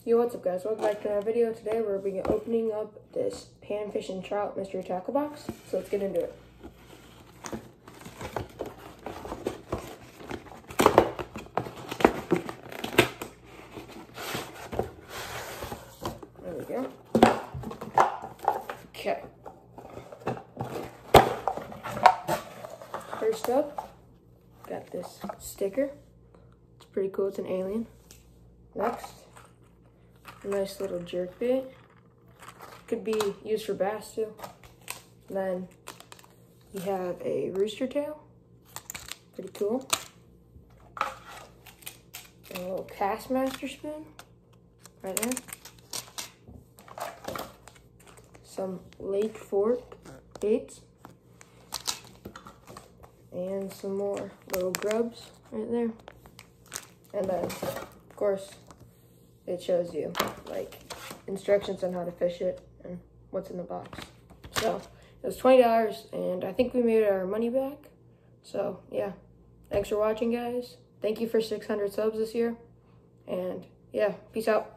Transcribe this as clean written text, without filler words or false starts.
Yo, what's up guys? Welcome back to another video. Today we're opening up this panfish and trout mystery tackle box. So let's get into it. There we go. Okay. First up, got this sticker. It's pretty cool. It's an alien. Next, a nice little jerk bait. Could be used for bass too. And then we have a rooster tail. Pretty cool. And a little Castmaster spoon right there. Some lake fork baits. And some more little grubs right there. And then, of course, it shows you like instructions on how to fish it and what's in the box. So it was $20 and I think we made our money back. So yeah, thanks for watching guys. Thank you for 600 subs this year. And yeah, peace out.